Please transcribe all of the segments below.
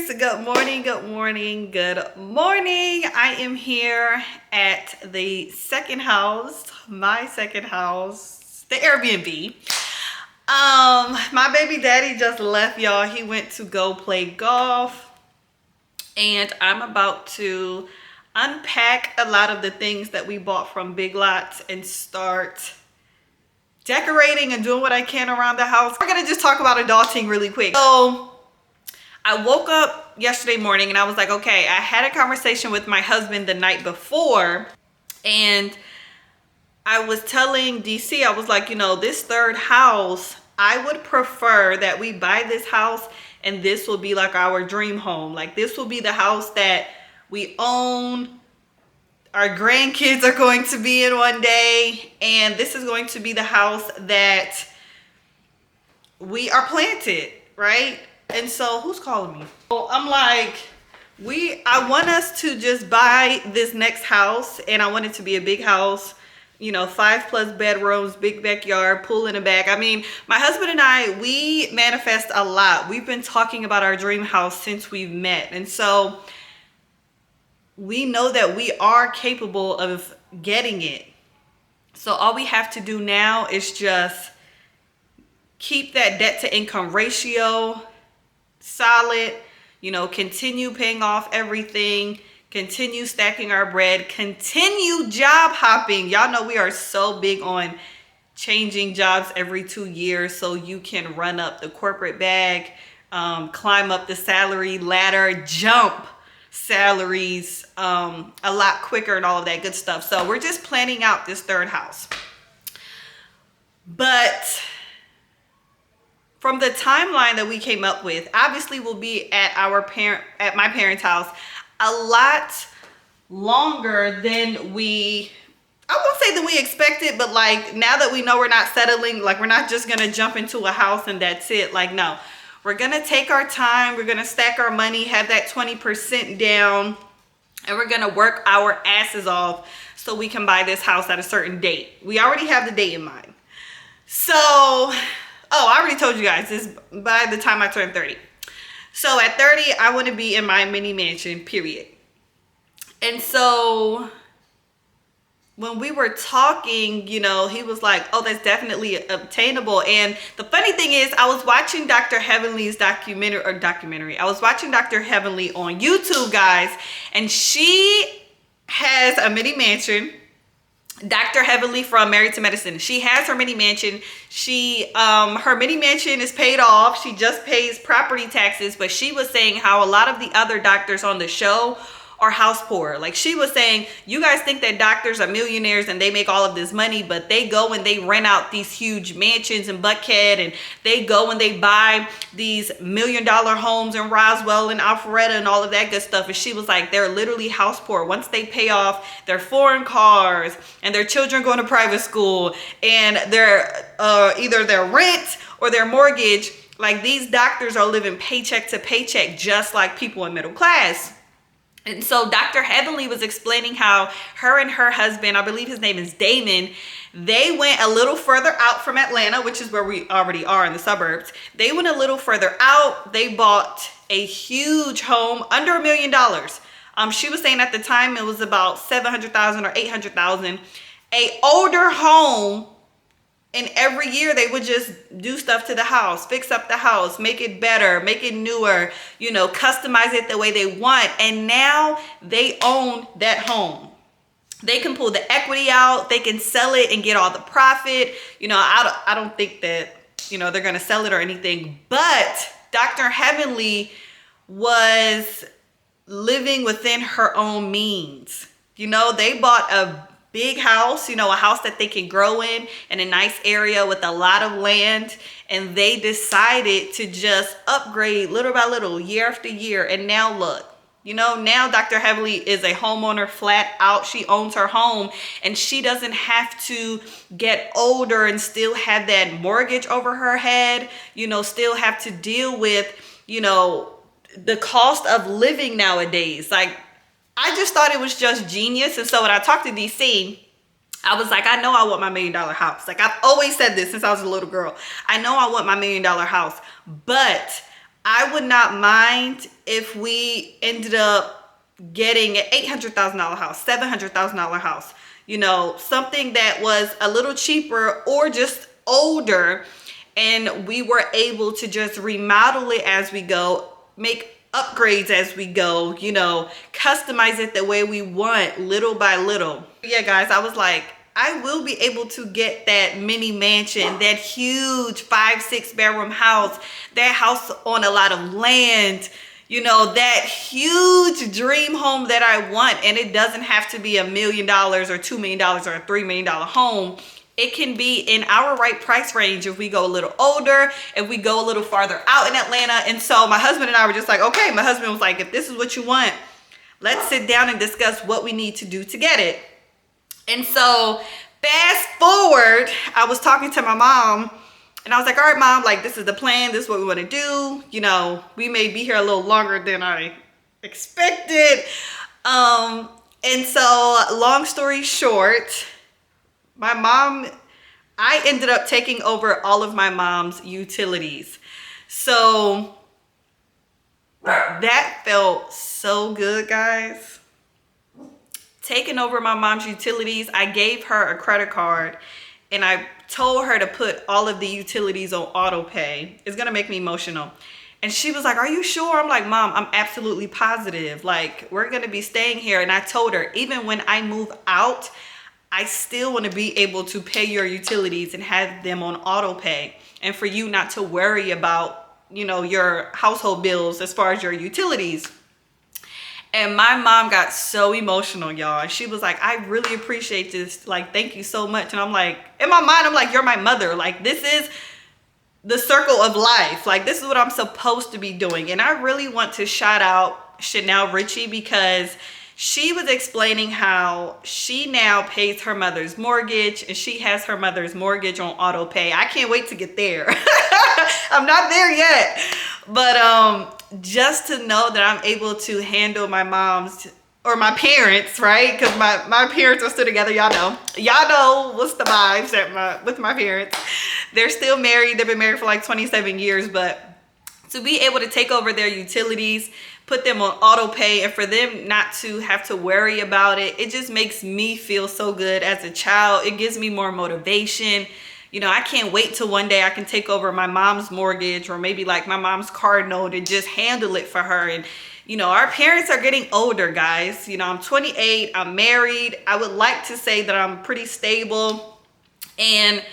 Good morning, good morning, good morning. I am here at the second house, my second house, the Airbnb. My baby daddy just left, y'all. He went to go play golf, and I'm about to unpack a lot of the things that we bought from Big Lots and start decorating and doing what I can around the house. We're gonna just talk about adulting really quick. So I woke up yesterday morning and I was like, okay, I had a conversation with my husband the night before, and I was telling DC, I was like, you know, this third house, I would prefer that we buy this house and this will be like our dream home. Like, this will be the house that we own, our grandkids are going to be in one day, and this is going to be the house that we are planted, right? And so who's calling me? So I'm like, I want us to just buy this next house, and I want it to be a big house, you know, 5+ bedrooms, big backyard, pool in the back. I mean, my husband and I, we manifest a lot. We've been talking about our dream house since we've met. And so we know that we are capable of getting it. So all we have to do now is just keep that debt to income ratio solid, you know, continue paying off everything, continue stacking our bread, continue job hopping. Y'all know we are so big on changing jobs every 2 years so you can run up the corporate bag, climb up the salary ladder, jump salaries a lot quicker and all of that good stuff. So we're just planning out this third house. But from the timeline that we came up with, obviously we'll be at my parents' house a lot longer than I won't say that we expected, but like, now that we know we're not settling, like, we're not just gonna jump into a house and that's it. Like, no, we're gonna take our time, we're gonna stack our money, have that 20% down, and we're gonna work our asses off so we can buy this house at a certain date. We already have the date in mind. So, I already told you guys this, by the time I turn 30. So at 30, I want to be in my mini mansion, period. And so when we were talking, you know, he was like, oh, that's definitely obtainable. And the funny thing is, I was watching Dr. Heavenly's documentary. I was watching Dr. Heavenly on YouTube, guys, and she has a mini mansion. Dr. Heavenly from Married to Medicine. She has her mini mansion. Her mini mansion is paid off. She just pays property taxes, but she was saying how a lot of the other doctors on the show are house poor. Like, she was saying, you guys think that doctors are millionaires and they make all of this money, but they go and they rent out these huge mansions in Buckhead, and they go and they buy these $1 million homes in Roswell and Alpharetta and all of that good stuff. And she was like, they're literally house poor. Once they pay off their foreign cars and their children going to private school and their either their rent or their mortgage, like, these doctors are living paycheck to paycheck just like people in middle class. And so Dr. Heavenly was explaining how her and her husband, I believe his name is Damon, they went a little further out from Atlanta, which is where we already are in the suburbs. They went a little further out. They bought a huge home under $1 million. She was saying at the time it was about $700,000 or $800,000. A older home. And every year they would just do stuff to the house, fix up the house, make it better, make it newer, you know, customize it the way they want. And now they own that home. They can pull the equity out. They can sell it and get all the profit. You know, I don't think that, you know, they're going to sell it or anything. But Dr. Heavenly was living within her own means. You know, they bought a big house, you know, a house that they can grow in a nice area with a lot of land, and they decided to just upgrade little by little, year after year. And now look, you know, now Dr. Heavenly is a homeowner flat out. She owns her home, and she doesn't have to get older and still have that mortgage over her head, you know, still have to deal with, you know, the cost of living nowadays. Like, I just thought it was just genius. And so when I talked to DC, I was like, I know I want my $1 million house. Like, I've always said this since I was a little girl. I know I want my $1 million house, but I would not mind if we ended up getting an $800,000 house, $700,000 house, you know, something that was a little cheaper or just older, and we were able to just remodel it as we go, make upgrades as we go, you know, customize it the way we want, little by little. Yeah, guys, I was like, I will be able to get that mini mansion, that huge 5-6 bedroom house, that house on a lot of land, you know, that huge dream home that I want. And it doesn't have to be $1 million or $2 million or a $3 million home. It can be in our right price range if we go a little older, if we go a little farther out in Atlanta. And so my husband and I were just like, okay, my husband was like, if this is what you want, let's sit down and discuss what we need to do to get it. And so fast forward, I was talking to my mom and I was like, all right, mom, like, this is the plan. This is what we want to do. You know, we may be here a little longer than I expected. And so long story short, my mom, I ended up taking over all of my mom's utilities. So that felt so good, guys. Taking over my mom's utilities, I gave her a credit card and I told her to put all of the utilities on auto pay. It's gonna make me emotional. And she was like, are you sure? I'm like, Mom, I'm absolutely positive. Like, we're gonna be staying here. And I told her, even when I move out, I still want to be able to pay your utilities and have them on auto pay, and for you not to worry about, you know, your household bills as far as your utilities. And my mom got so emotional, y'all. She was like, I really appreciate this. Like, thank you so much. And I'm like, in my mind, I'm like, you're my mother. Like, this is the circle of life. Like, this is what I'm supposed to be doing. And I really want to shout out Chanel Richie, because she was explaining how she now pays her mother's mortgage and she has her mother's mortgage on auto pay. I can't wait to get there. I'm not there yet. But just to know that I'm able to handle my mom's or my parents, right? Because my parents are still together. Y'all know what's the vibes with my parents. They're still married. They've been married for like 27 years. But to be able to take over their utilities, put them on auto pay, and for them not to have to worry about it, it just makes me feel so good as a child. It gives me more motivation. You know, I can't wait till one day I can take over my mom's mortgage or maybe like my mom's car note and just handle it for her. And, you know, our parents are getting older, guys. You know, I'm 28, I'm married. I would like to say that I'm pretty stable, and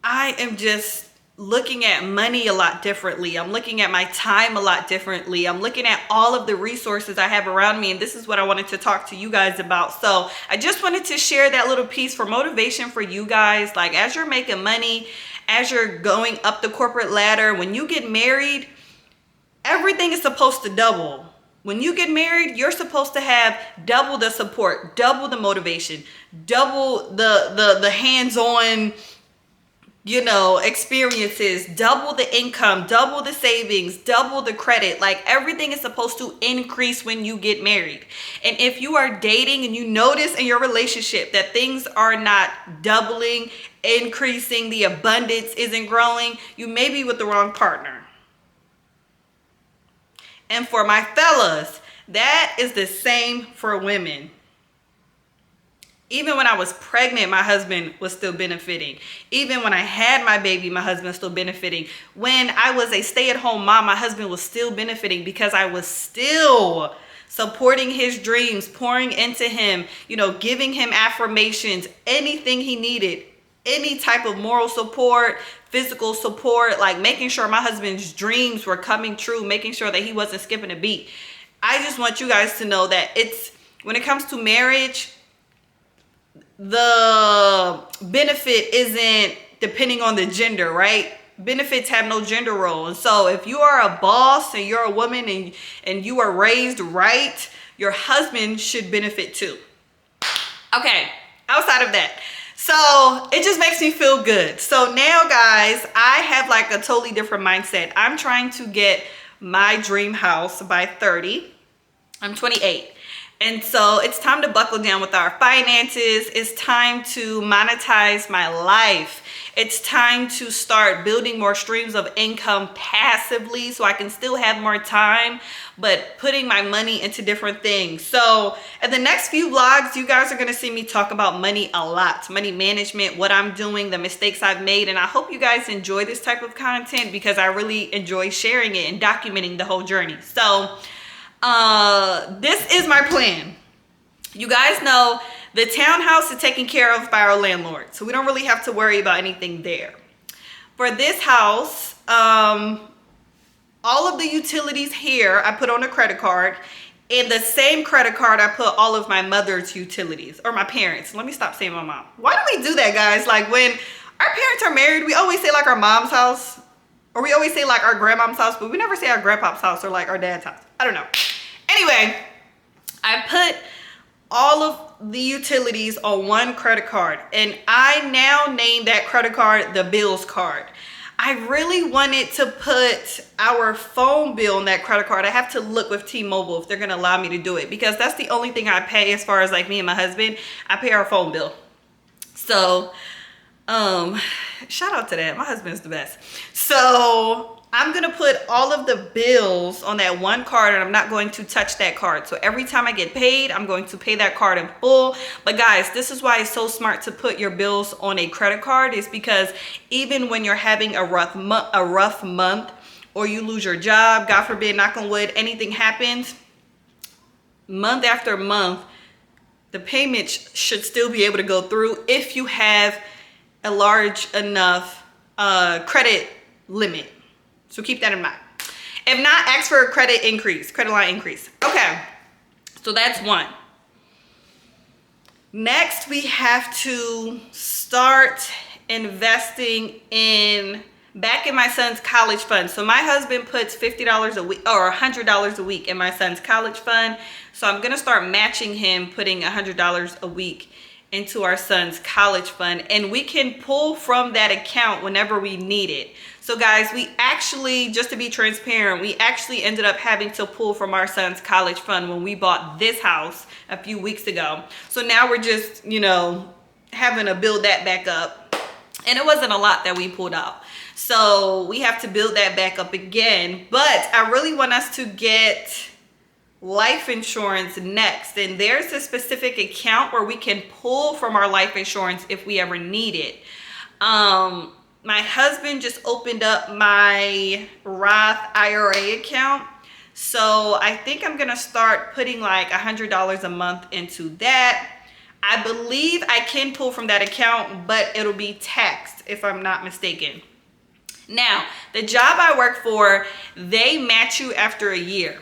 I am just looking at money a lot differently. I'm looking at my time a lot differently. I'm looking at all of the resources I have around me, and this is what I wanted to talk to you guys about. So I just wanted to share that little piece for motivation for you guys. Like, as you're making money, as you're going up the corporate ladder, when you get married, everything is supposed to double. When you get married, you're supposed to have double the support, double the motivation, double the hands-on, you know, experiences, double the income, double the savings, double the credit. Like, everything is supposed to increase when you get married. And if you are dating and you notice in your relationship that things are not doubling, increasing, the abundance isn't growing, you may be with the wrong partner. And for my fellas, that is the same for women. Even when I was pregnant, my husband was still benefiting. Even when I had my baby, my husband was still benefiting. When I was a stay-at-home mom, my husband was still benefiting because I was still supporting his dreams, pouring into him, you know, giving him affirmations, anything he needed, any type of moral support, physical support, like making sure my husband's dreams were coming true, making sure that he wasn't skipping a beat. I just want you guys to know that when it comes to marriage, the benefit isn't depending on the gender, right? Benefits have no gender role. And so if you are a boss and you're a woman and you are raised right, your husband should benefit too. Okay, outside of that. So it just makes me feel good. So now, guys, I have like a totally different mindset. I'm trying to get my dream house by 30. I'm 28. And so it's time to buckle down with our finances. It's time to monetize my life. It's time to start building more streams of income passively so I can still have more time, but putting my money into different things. So in the next few vlogs, you guys are gonna see me talk about money a lot, money management, what I'm doing, the mistakes I've made. And I hope you guys enjoy this type of content because I really enjoy sharing it and documenting the whole journey. So this is my plan. You guys know the townhouse is taken care of by our landlord, so we don't really have to worry about anything there. For this house, all of the utilities here I put on a credit card. In the same credit card, I put all of my mother's utilities, or my parents. Let me stop saying my mom. Why do we do that, guys? Like when our parents are married, we always say like our mom's house, or we always say like our grandmom's house, but we never say our grandpa's house or like our dad's house. I don't know. Anyway, I put all of the utilities on one credit card, and I now name that credit card the bills card. I really wanted to put our phone bill on that credit card. I have to look with T-Mobile if they're gonna allow me to do it, because that's the only thing I pay as far as like me and my husband. I pay our phone bill. So shout out to that. My husband's the best. So I'm gonna put all of the bills on that one card, and I'm not going to touch that card. So every time I get paid, I'm going to pay that card in full. But guys, this is why it's so smart to put your bills on a credit card, is because even when you're having a rough month, or you lose your job, God forbid, knock on wood, anything happens, month after month, the payment should still be able to go through if you have a large enough credit limit. So keep that in mind. If not, ask for a credit line increase. Okay, so that's one. Next, we have to start investing back in my son's college fund. So my husband puts $50 a week or $100 a week in my son's college fund. So I'm gonna start matching him, putting $100 a week into our son's college fund, and we can pull from that account whenever we need it. So guys, we actually, just to be transparent, we actually ended up having to pull from our son's college fund when we bought this house a few weeks ago. So now we're just, having to build that back up. And it wasn't a lot that we pulled out. So we have to build that back up again. But I really want us to get life insurance next, and there's a specific account where we can pull from our life insurance if we ever need it. My husband just opened up my Roth IRA account, so I think I'm gonna start putting like $100 a month into that. I believe I can pull from that account, but it'll be taxed if I'm not mistaken. Now, the job I work for, they match you after a year.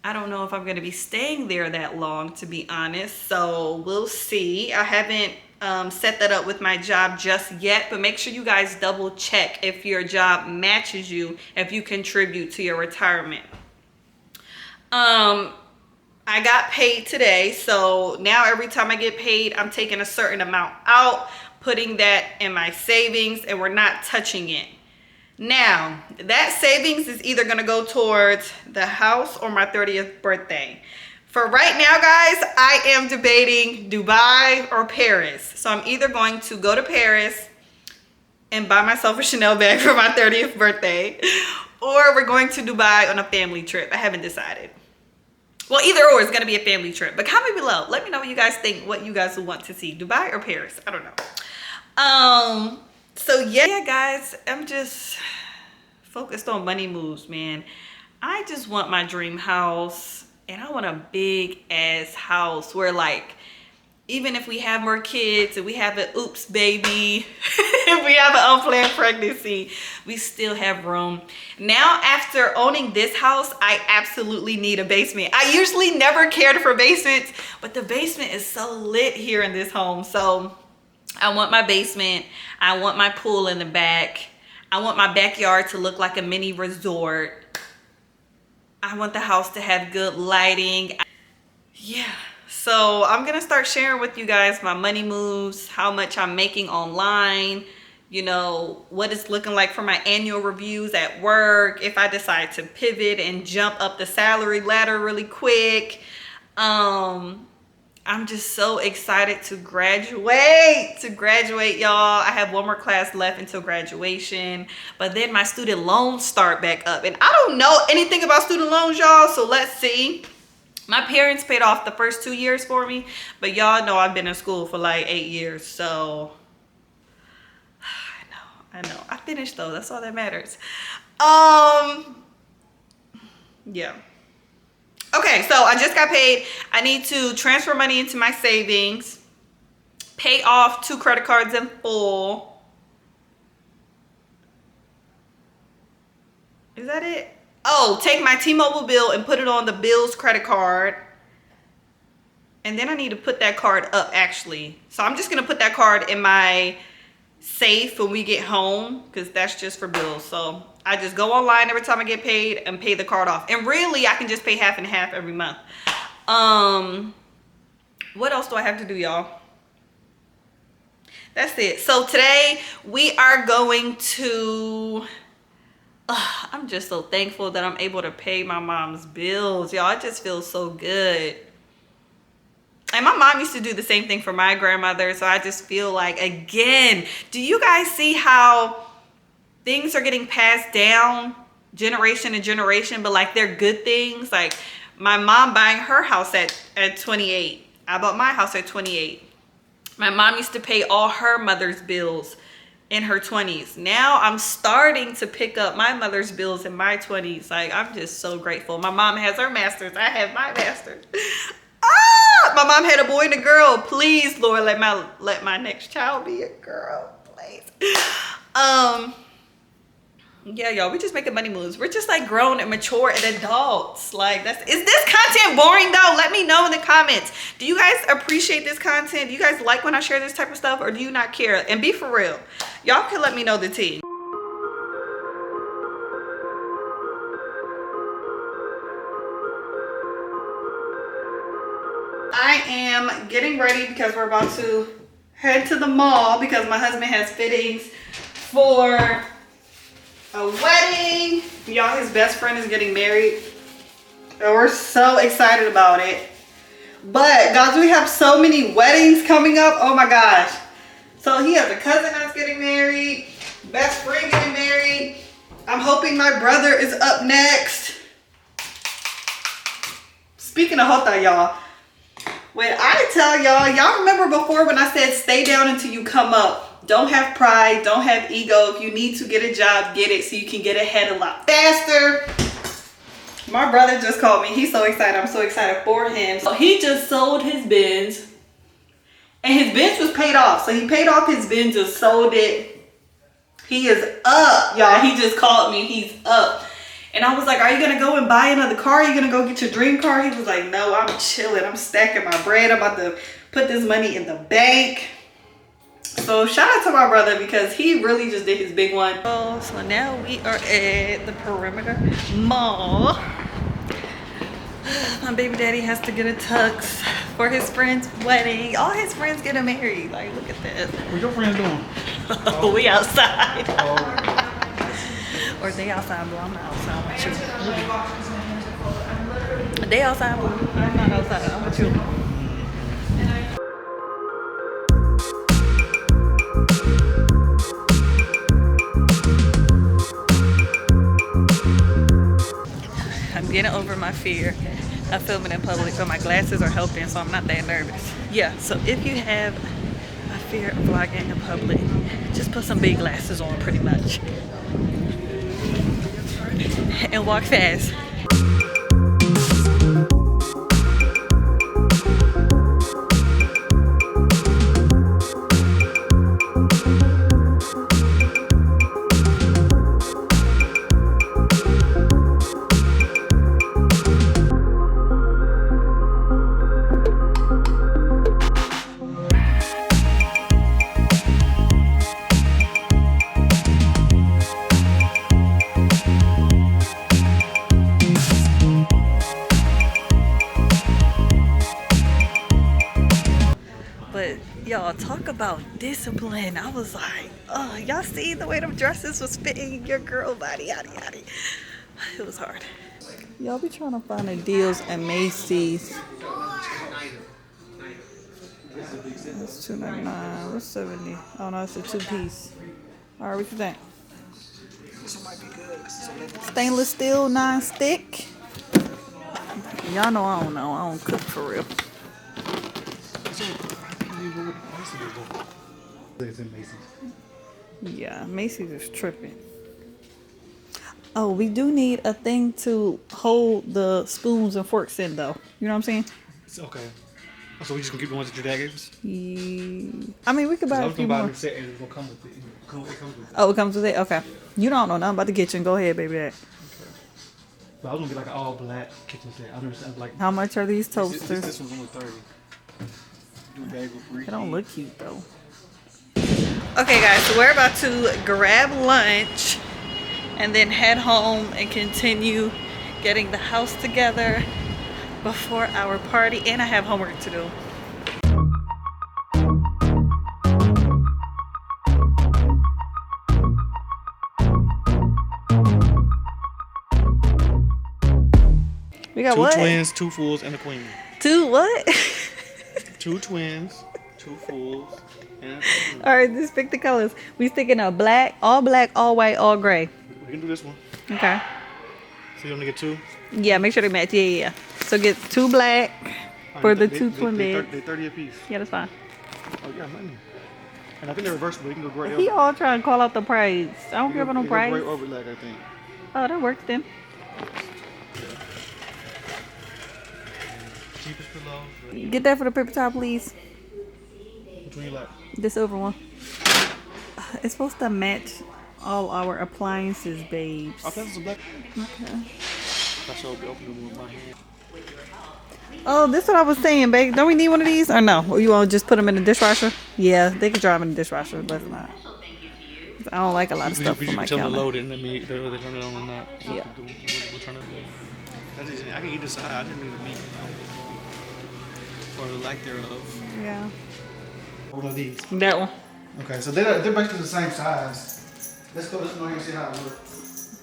I don't know if I'm going to be staying there that long, to be honest. So we'll see. I haven't set that up with my job just yet, but make sure you guys double check if your job matches you, if you contribute to your retirement. I got paid today. So now every time I get paid, I'm taking a certain amount out, putting that in my savings, and we're not touching it. Now, that savings is either gonna go towards the house or my 30th birthday. For right now, guys, I am debating Dubai or Paris. So I'm either going to go to Paris and buy myself a Chanel bag for my 30th birthday, or we're going to Dubai on a family trip. I haven't decided. Well, either or is gonna be a family trip. But comment below. Let me know what you guys think, what you guys will want to see. Dubai or Paris? I don't know. So yeah, guys, I'm just focused on money moves, man. I just want my dream house, and I want a big ass house where, like, even if we have more kids and we have an oops baby, if we have an unplanned pregnancy, we still have room. Now, after owning this house, I absolutely need a basement. I usually never cared for basements, but the basement is so lit here in this home. So I want my basement. I want my pool in the back. I want my backyard to look like a mini resort. I want the house to have good lighting. Yeah. So I'm going to start sharing with you guys my money moves, how much I'm making online, what it's looking like for my annual reviews at work, if I decide to pivot and jump up the salary ladder really quick. I'm just so excited to graduate, y'all. I have one more class left until graduation, but then my student loans start back up, and I don't know anything about student loans, y'all, so let's see. My parents paid off the first 2 years for me, but y'all know I've been in school for like 8 years, so I know. I finished though, that's all that matters. Yeah. Okay, so I just got paid. I need to transfer money into my savings, pay off 2 credit cards in full. Is that it? Oh, take my T-Mobile bill and put it on the Bill's credit card. And then I need to put that card up, actually. So I'm just going to put that card in my safe when we get home, because that's just for bills. So I just go online every time I get paid and pay the card off. And really, I can just pay half and half every month. What else do I have to do, y'all? That's it. So today we are going to... I'm just so thankful that I'm able to pay my mom's bills, y'all. It just feels so good. And my mom used to do the same thing for my grandmother. So I just feel like, again, do you guys see how things are getting passed down generation to generation, but like they're good things? Like my mom buying her house at 28. I bought my house at 28. My mom used to pay all her mother's bills in her 20s. Now I'm starting to pick up my mother's bills in my 20s. Like, I'm just so grateful. My mom has her master's. I have my master's. My mom had a boy and a girl. Please, Lord, let my next child be a girl, please. Yeah, y'all, we're just making money moves. We're just like grown and mature and adults. Like, is this content boring though? Let me know in the comments. Do you guys appreciate this content? Do you guys like when I share this type of stuff, or do you not care? And be for real. Y'all can let me know the tea. I am getting ready because we're about to head to the mall because my husband has fittings for a wedding. Y'all, his best friend is getting married and we're so excited about it. But guys, we have so many weddings coming up. Oh my gosh. So he has a cousin that's getting married, best friend getting married. I'm hoping my brother is up next. Speaking of Hota, y'all, when I tell y'all remember before when I said stay down until you come up? Don't have pride, don't have ego. If you need to get a job, get it so you can get ahead a lot faster. My brother just called me. He's so excited. I'm so excited for him. So he just sold his Benz. And his Benz was paid off. So he paid off his Benz, just sold it. He is up, y'all. He just called me. He's up. And I was like, are you going to go and buy another car? Are you going to go get your dream car? He was like, no, I'm chilling. I'm stacking my bread. I'm about to put this money in the bank. So shout out to my brother because he really just did his big one. Oh, so now we are at the Perimeter Mall. My baby daddy has to get a tux for his friend's wedding. All his friends getting married. Like, look at this. What your friends doing? Oh, we outside. Or they outside, bro. I'm not outside. I'm with you. They outside, bro. I'm not outside. I'm with you. I'm getting over my fear of filming in public, but my glasses are helping, so I'm not that nervous. Yeah, so if you have a fear of vlogging in public, just put some big glasses on pretty much. And walk fast. Y'all, talk about discipline. I was like, oh, y'all see the way them dresses was fitting your girl body, yada yada. It was hard. Y'all be trying to find the deals at Macy's That's $2.99. What's 70? Oh no, it's a 2-piece. All right, what you think? This one might be good. Stainless steel, non-stick. Y'all know I don't know. I don't cook for real. Yeah, Macy's is tripping. Oh, we do need a thing to hold the spoons and forks in, though. You know what I'm saying? It's okay. So we just gonna keep the ones that your dad gave us? I mean, we could buy a few more. I was gonna buy a new set and it's gonna come with it. It comes with it. Oh, it comes with it? Okay. You don't know nothing about the kitchen. Go ahead, baby. Okay. But I was gonna get like an all black kitchen set. I understand like. How much are these toasters? This one's only 30. Do bagel free. They don't look cute though. Okay, guys, so we're about to grab lunch and then head home and continue getting the house together before our party. And I have homework to do. We got what? 2 twins, 2 fulls, and a queen. 2 what? 2 twins, 2 fulls, and a queen. All right, just pick the colors. We sticking a black, all white, all gray. We can do this one. Okay. So you want to get 2? Yeah, make sure they match. Yeah. So get 2 black for the 2 twin beds. They're 30 a piece. Yeah, that's fine. Oh, yeah, money. And I think they're reversible. You can go gray. He all trying to call out the price. I don't care about no price. Gray overlag, I think. Oh, that works then. Cheapest pillow. Get that for the paper towel, please. Which one you like? This over one. It's supposed to match all our appliances, babes. I thought this was black. Okay. I should be opening with my hand. Oh, this is what I was saying, babe. Don't we need one of these? Or no? Or you want to just put them in the dishwasher? Yeah, they can drive in the dishwasher. Let's not. I don't like a lot of stuff for my tell them counter. to load it and then they turn it on or not. Yeah. We'll turn it on. That's easy. I can eat this side. I didn't need the meat. Or the lack thereof. Yeah. One of these. That one. Okay, so they're basically the same size. Let's go here and see how it looks.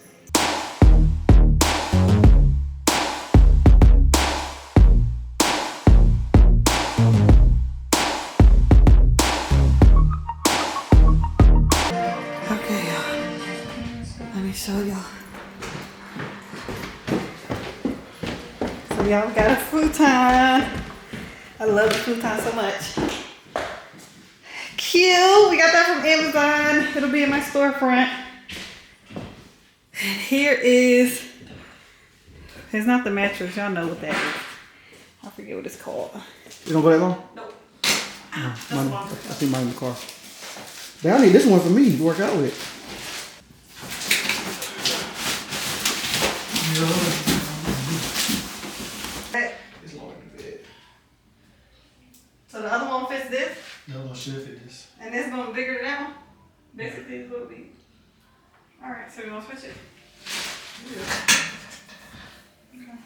Okay, y'all. Let me show y'all. So y'all got a futon. I love the futon so much. Cute. We got that from Amazon. It'll be in my storefront. And here is, it's not the mattress. Y'all know what that is. I forget what it's called. You don't go that long? Nope. I see mine in the car. But I need this one for me to work out with. It's lower than the bed. So the other one fits this? The other one should fit this. And this one bigger than that one? Basically, is what it be. Alright, so we gonna switch it. Okay.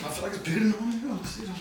I feel like it's bigger than the one else. You know.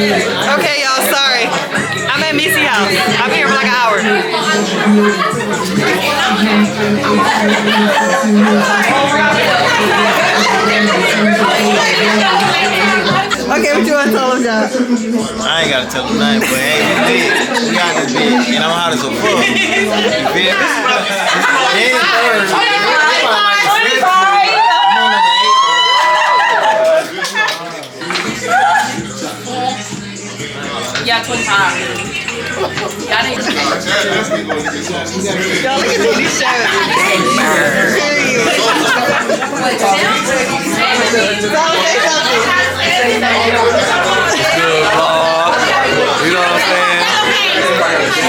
Okay, y'all, sorry. I'm at Missy house. I'm here for like an hour. Okay, what you want to tell them, John? I ain't gotta tell them nothing, but hey, we got this bitch, and I'm hot as a fuck. Yeah, 25. Y'all need to Y'all look at these shows. Good vlog. You know what I'm saying?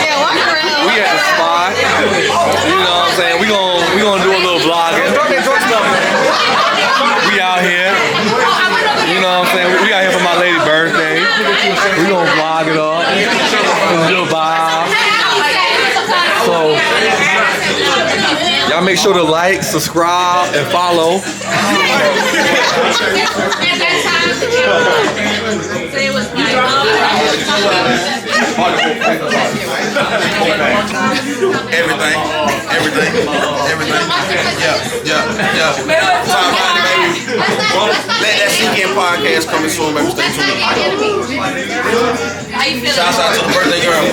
Yeah, walk around. We at the spot. You know what I'm saying? We gonna do a little vlogging. We out here. You know what I'm saying? We out here for my lady's birthday. We gonna vlog it up. A little vibe. So y'all make sure to like, subscribe, and follow. Everything. Yeah. Time out, baby. Let that sink in podcast coming soon, baby. Stay tuned. How you feeling? Shouts out to the birthday girl.